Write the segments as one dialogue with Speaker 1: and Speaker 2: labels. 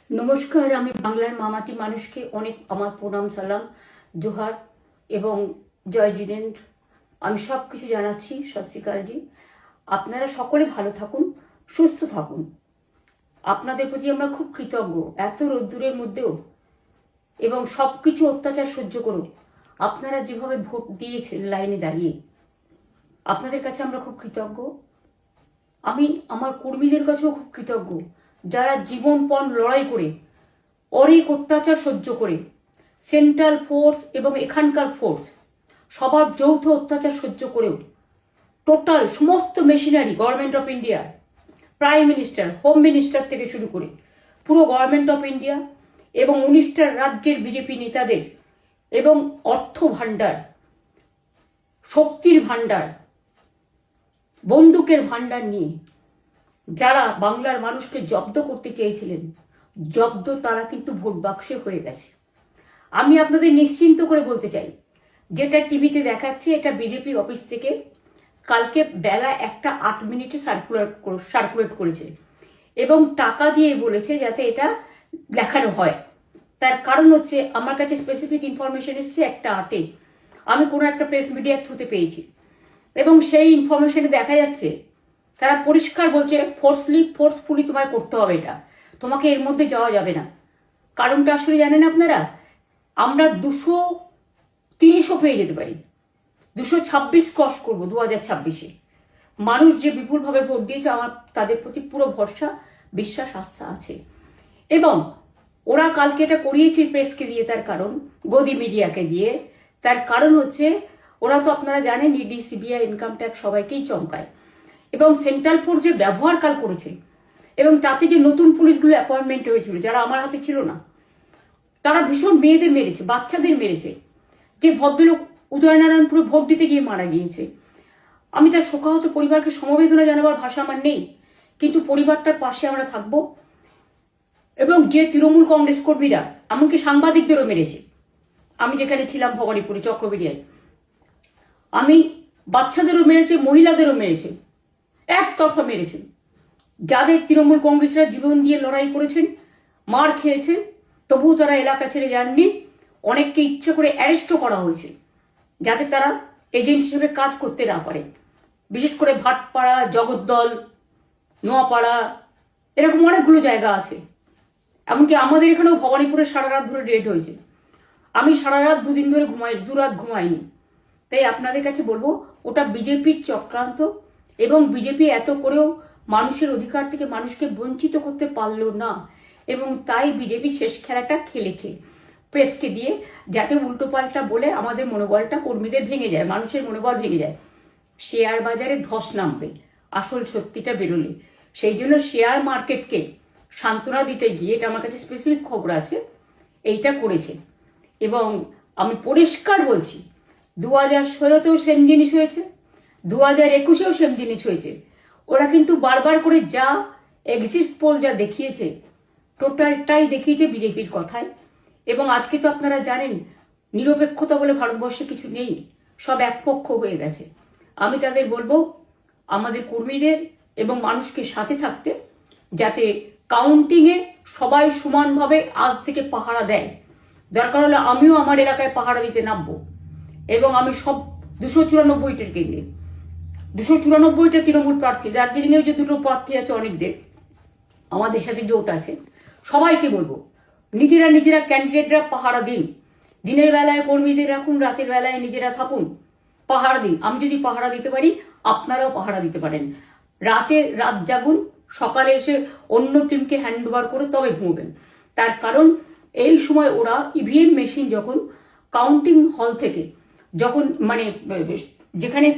Speaker 1: নমস্কার, আমি বাংলার মামাটি মানুষকে অনেক আমার প্রণাম, সালাম, জোহার এবং জয় জিনেন্দ্র। আমি সব কিছু জানাচ্ছি। সত শ্রী আকালজি। আপনারা সকলে ভালো থাকুন, সুস্থ থাকুন। আপনাদের প্রতি আমরা খুব কৃতজ্ঞ। এত রোদ্দুরের মধ্যেও এবং সব কিছু অত্যাচার সহ্য করুন আপনারা যেভাবে ভোট দিয়েছেন লাইনে দাঁড়িয়ে, আপনাদের কাছে আমরা খুব কৃতজ্ঞ। আমি আমার কর্মীদের কাছেও খুব কৃতজ্ঞ, যারা জীবনপণ লড়াই করে অনেক অত্যাচার সহ্য করে সেন্ট্রাল ফোর্স এবং এখানকার ফোর্স সবার যৌথ অত্যাচার সহ্য করেও টোটাল সমস্ত machinery government of India, prime minister, home minister থেকে শুরু করে পুরো গভর্নমেন্ট অফ ইন্ডিয়া এবং 19টা রাজ্যের বিজেপি নেতাদের এবং অর্থ ভাণ্ডার, শক্তির ভাণ্ডার, বন্দুকের ভাণ্ডার নিয়ে যারা বাংলার মানুষকে জব্দ করতে চেয়েছিলেন, জব্দ তারা কিন্তু ভোট বাক্সে হয়ে গেছে। আমি আপনাদের নিশ্চিন্ত করে বলতে চাই, যেটা টিভিতে দেখাচ্ছে এটা বিজেপি অফিস থেকে কালকে বেলা 1:08 সার্কুলেট করেছে এবং টাকা দিয়ে বলেছে যাতে এটা দেখানো হয়। তার কারণ হচ্ছে আমার কাছে স্পেসিফিক ইনফরমেশন এসছে 1:08 আমি কোনো একটা প্রেস মিডিয়ার থ্রুতে পেয়েছি এবং সেই ইনফরমেশনে দেখা যাচ্ছে তারা পরিষ্কার বলছে ফোর্সফুলি তোমায় করতে হবে, এটা তোমাকে এর মধ্যে যাওয়া যাবে না। কারণটা আসলে জানেন আপনারা, আমরা 230ও পেয়ে যেতে পারি, 226 ক্রস করবো 2026-এ। মানুষ যে বিপুলভাবে ভোট দিয়েছে, আমার তাদের প্রতি পুরো ভরসা, বিশ্বাস, আস্থা আছে। এবং ওরা কালকে এটা করিয়েছে প্রেসকে দিয়ে, তার কারণ গদি মিডিয়াকে দিয়ে। তার কারণ হচ্ছে ওরা তো আপনারা জানেন ইডি, সিবিআই, ইনকাম ট্যাক্স সবাইকেই চমকায় এবং সেন্ট্রাল ফোর্স যে ব্যবহার কাল করেছে এবং তাতে যে নতুন পুলিশগুলো অ্যাপয়েন্টমেন্ট হয়েছিল যারা আমার হাতে ছিল না, তারা ভীষণ মেয়েদের মেরেছে, বাচ্চাদের মেরেছে। যে ভদ্রলোক উদয়নারায়ণপুরে ভোট দিতে গিয়ে মারা গিয়েছে, আমি তার শোকাহত পরিবারকে সমবেদনা জানাবার ভাষা আমার নেই, কিন্তু পরিবারটার পাশে আমরা থাকব। এবং যে তৃণমূল কংগ্রেস কর্মীরা এমনকি সাংবাদিকদেরও মেরেছে, আমি যেখানে ছিলাম ভবানীপুরে চক্রবেড়িয়ায়, আমি বাচ্চাদেরও মেরেছে, মহিলাদেরও মেরেছে, একতরফা মেরেছেন। যাদের তৃণমূল কংগ্রেসরা জীবন দিয়ে লড়াই করেছেন, মার খেয়েছেন, তবুও তারা এলাকা ছেড়ে যাননি। অনেককে ইচ্ছা করে অ্যারেস্টও করা হয়েছে যাতে তারা এজেন্ট হিসেবে কাজ করতে না পারে। বিশেষ করে ভাটপাড়া, জগদ্দল, নোয়াপাড়া, এরকম অনেকগুলো জায়গা আছে। এমনকি আমাদের এখানেও ভবানীপুরে সারা রাত ধরে রেড হয়েছে। আমি সারা রাত 2 দিন ধরে দুরাত ঘুমাইনি। তাই আপনাদের কাছে বলবো, ওটা বিজেপির চক্রান্ত এবং বিজেপি এত করেও মানুষের অধিকার থেকে মানুষকে বঞ্চিত করতে পারলো না এবং তাই বিজেপি শেষ খেলাটা খেলেছে প্রেসকে দিয়ে, যাতে উল্টোপাল্টা বলে আমাদের মনোবলটা কর্মীদের ভেঙে যায়, মানুষের মনোবল ভেঙে যায়। শেয়ার বাজারে ধস নামবে আসল সত্যিটা বেরোলে। সেই জন্য শেয়ার মার্কেটকে সান্ত্বনা দিতে গিয়ে, এটা আমার কাছে স্পেসিফিক খবর আছে, এইটা করেছে। এবং আমি পরিষ্কার বলছি, 2016তেও সেম জিনিস হয়েছে, 2021-এও সেম জিনিস হয়েছে। ওরা কিন্তু বারবার করে যা এক্সিস্ট পোল যা দেখিয়েছে, টোটালটাই দেখিয়েছে বিজেপির কথায়। এবং আজকে তো আপনারা জানেন নিরপেক্ষতা বলে ভারতবর্ষে কিছু নেই, সব একপক্ষ হয়ে গেছে। আমি তাদের বলবো আমাদের কর্মীদের এবং মানুষকে সাথে থাকতে, যাতে কাউন্টিংয়ে সবাই সমানভাবে আজ থেকে পাহারা দেয়। দরকার হলে আমিও আমার এলাকায় পাহারা দিতে নামবো এবং আমি সব 294টের কেন্দ্রে, 294টা তৃণমূল প্রার্থী, দার্জিলিংয়েও যে 2টো প্রার্থী আছে অনেকদের, আমাদের সাথে জোট আছে, সবাইকে বলবো নিজেরা ক্যান্ডিডেটরা পাহারা দিন। দিনের বেলায় কর্মীদের রাখুন, রাতের বেলায় নিজেরা থাকুন, পাহারা দিন। আমি যদি পাহারা দিতে পারি, আপনারাও পাহারা দিতে পারেন। রাত জাগুন, সকালে এসে অন্য টিমকে হ্যান্ড ওভার করে তবে ঘুমবেন। তার কারণ এই সময় ওরা ইভিএম মেশিন যখন কাউন্টিং হল থেকে, যখন মানে যেখানে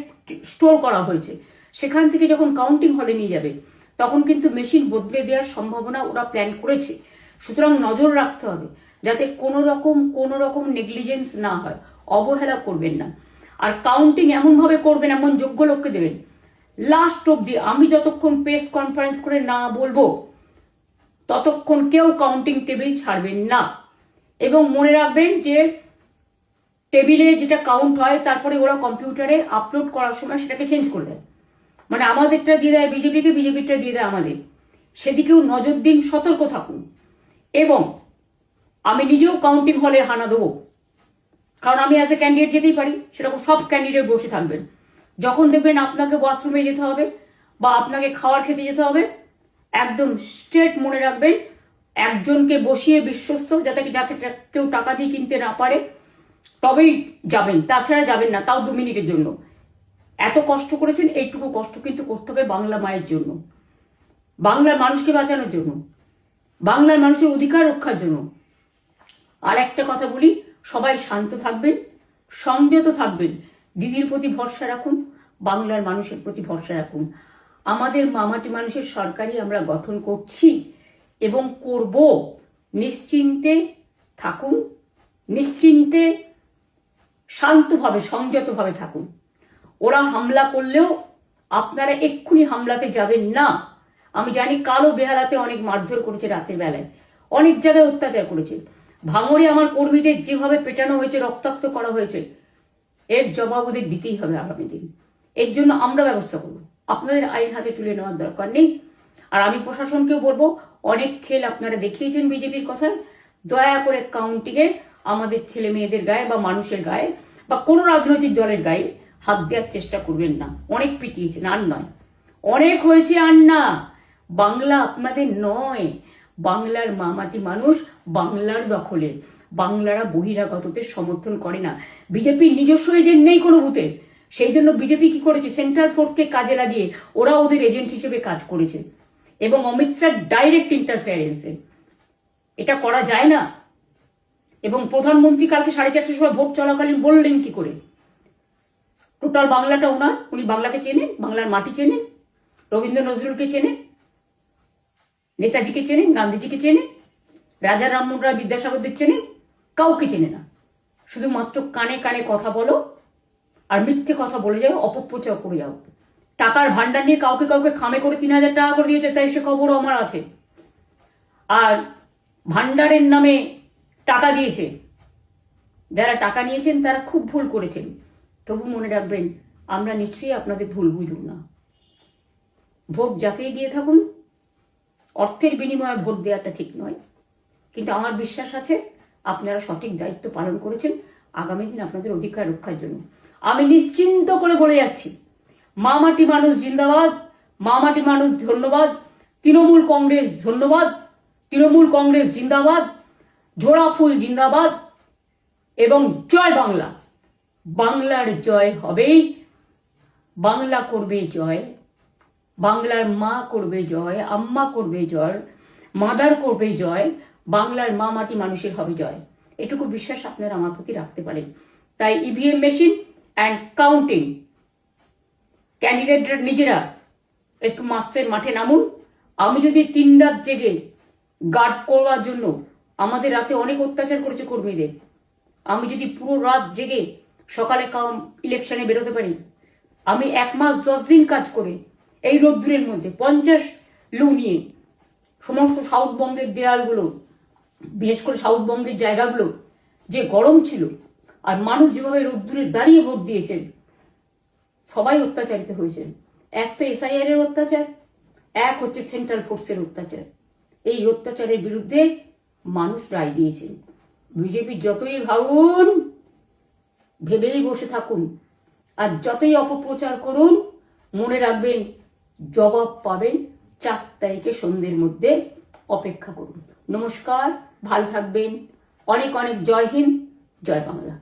Speaker 1: স্টোর করা হয়েছে সেখান থেকে যখন কাউন্টিং হলে নিয়ে যাবে, তখন কিন্তু মেশিন বদলে দেওয়ার সম্ভাবনা ওরা প্ল্যান করেছে। সুতরাং নজর রাখতে হবে যাতে কোনো রকম নেগলিজেন্স না হয়, অবহেলা করবেন না। আর কাউন্টিং এমনভাবে করবেন, এমন যোগ্য লোককে দেবেন লাস্ট অব্দি। আমি যতক্ষণ প্রেস কনফারেন্স করে না বলবো ততক্ষণ কেউ কাউন্টিং টেবিল ছাড়বেন না। এবং মনে রাখবেন যে টেবিলে যেটা কাউন্ট হয় তারপরে ওরা কম্পিউটারে আপলোড করার সময় সেটাকে চেঞ্জ করে দেয়। মানে আমাদেরটা দিয়ে দেয় বিজেপিকে, বিজেপিটা দিয়ে দেয় আমাদের। সেদিকেও নজর দিন, সতর্ক থাকুন। এবং আমি নিজেও কাউন্টিং হলে হানা দেবো, কারণ আমি অ্যাজ এ ক্যান্ডিডেট যেতেই পারি, সেরকম সব ক্যান্ডিডেট বসে থাকবেন। যখন দেখবেন আপনাকে ওয়াশরুমে যেতে হবে বা আপনাকে খাবার খেতে যেতে হবে, একদম স্ট্রেট মনে রাখবেন, একজনকে বসিয়ে বিশ্বস্ত, যাতে যাকে কেউ টাকা দিয়ে কিনতে না পারে, তবেই যাবেন, তাছাড়া যাবেন না, তাও 2 মিনিটের জন্য। এত কষ্ট করেছেন, এইটুকু কষ্ট কিন্তু করতে হবে বাংলা মায়ের জন্য, বাংলার মানুষকে বাঁচানোর জন্য, বাংলার মানুষের অধিকার রক্ষার জন্য। আর একটা কথা বলি, সবাই শান্ত থাকবেন, সংযত থাকবেন, দিদির প্রতি ভরসা রাখুন, বাংলার মানুষের প্রতি ভরসা রাখুন। আমাদের মামাটি মানুষের সরকারই আমরা গঠন করছি এবং করব। নিশ্চিন্তে থাকুন, নিশ্চিন্তে শান্তভাবে সংযতভাবে থাকুন। ওরা হামলা করলেও আপনারা এক্ষুনি হামলাতে যাবেন না। আমি জানি কালো বেহালাতে অনেক মারধর করেছে, রাতের বেলায় অনেক জায়গায় অত্যাচার করেছে। ভাঙড়ে আমার কর্মীদের যেভাবে পেটানো হয়েছে, রক্তাক্ত করা হয়েছে, এর জবাব ওদের দিতেই হবে আগামী দিন। এর জন্য আমরা ব্যবস্থা করব, আপনাদের আইন হাতে তুলে নেওয়ার দরকার নেই। আর আমি প্রশাসনকেও বলবো, অনেক খেল আপনারা দেখিয়েছেন বিজেপির কথায়, দয়া করে কাউন্টিংয়ে আমাদের ছেলে মেয়েদের গায়ে বা মানুষের গায়ে বা কোনো রাজনৈতিক দলের গায়ে হাত দেওয়ার চেষ্টা করবেন না। অনেক পিটিয়েছেন, আর নয়, অনেক হয়েছে, আর না। বাংলা আপনাদের নয়, বাংলার মামাটি মানুষ বাংলার দখলে। বাংলারা বহিরাগতদের সমর্থন করে না। বিজেপির নিজস্ব এজেন্ট নেই কোনো বুথে, সেই জন্য বিজেপি কি করেছে, সেন্ট্রাল ফোর্সকে কাজে লাগিয়ে ওরা ওদের এজেন্ট হিসেবে কাজ করেছে, এবং অমিত শাহ ডাইরেক্ট ইন্টারফেয়ারেন্সে। এটা করা যায় না। এবং প্রধানমন্ত্রী কালকে 4:30টার সময় ভোট চলাকালীন বললেন কি করে, টোটাল বাংলাটা ওনার, উনি বাংলাকে চেনেন, বাংলার মাটি চেনেন, রবীন্দ্র নজরুলকে চেনেন, নেতাজিকে চেনেন, গান্ধীজিকে চেনেন, রাজা রামমোহন রায়, বিদ্যাসাগরদের চেনেন, কাউকে চেনে না। শুধুমাত্র কানে কানে কথা বলো আর মিথ্যে কথা বলে যাও, অপপ্রচার করে যাও। টাকার ভান্ডার নিয়ে কাউকে কাউকে খামে করে 3,000 টাকা করে দিয়েছে, তাই সে খবরও আমার আছে। আর ভান্ডারের নামে টাকা দিয়েছে, যারা টাকা নিয়েছেন তারা খুব ভুল করেছেন। তবু মনে রাখবেন, আমরা নিশ্চয়ই আপনাদের ভুল বুঝব না। ভোট যাকেই দিয়ে থাকুন, অর্থের বিনিময়ে ভোট দেওয়াটা ঠিক নয়, কিন্তু আমার বিশ্বাস আছে আপনারা সঠিক দায়িত্ব পালন করেছেন আগামী দিন আপনাদের অধিকার রক্ষার জন্য। আমি নিশ্চিন্ত করে বলে যাচ্ছি, মামাটি মানুষ জিন্দাবাদ, মামাটি মানুষ ধন্যবাদ, তৃণমূল কংগ্রেস ধন্যবাদ, তৃণমূল কংগ্রেস জিন্দাবাদ, ঝোড়া ফুল জিন্দাবাদ, এবং জয় বাংলা। বাংলার জয় হবেই, বাংলা করবে জয়, বাংলার মা করবে জয়, আম্মা করবে জয়, মাদার করবে জয়, বাংলার মা মাটি মানুষের হবে জয়। এটুকু বিশ্বাস আপনারা আমার প্রতি রাখতে পারেন। তাই ইভিএম মেশিন অ্যান্ড কাউন্টিং, ক্যান্ডিডেটরা নিজেরা একটু মাঠে নামুন। আমি যদি 3 রাত জেগে গার্ড করার জন্য, আমাদের রাতে অনেক অত্যাচার করেছে কর্মীদের, আমি যদি পুরো রাত জেগে সকালে ইলেকশনে বেরোতে পারি, আমি 1 মাস 10 দিন কাজ করে এই রোদ্দুরের মধ্যে 50 লু নিয়ে সমস্ত সাউথবঙ্গের দেয়ালগুলো, বিশেষ করে সাউথবঙ্গের জায়গাগুলো যে গরম ছিল, আর মানুষ যেভাবে রোদ্দুরে দাঁড়িয়ে ভোট দিয়েছেন, সবাই অত্যাচারিত হয়েছেন। এক তো এসআইআর এর অত্যাচার, এক হচ্ছে সেন্ট্রাল ফোর্সের অত্যাচার। এই অত্যাচারের বিরুদ্ধে মানুষ রায় দিয়েছেন। বিজেপি যতই ভাবুন, ভেবেই বসে থাকুন, আর যতই অপপ্রচার করুন, মনে রাখবেন জবাব পাবেন 4 তারিখে সন্ধ্যের মধ্যে। অপেক্ষা করুন। নমস্কার, ভালো থাকবেন। অনেক অনেক জয় হিন্দ, জয় বাংলা।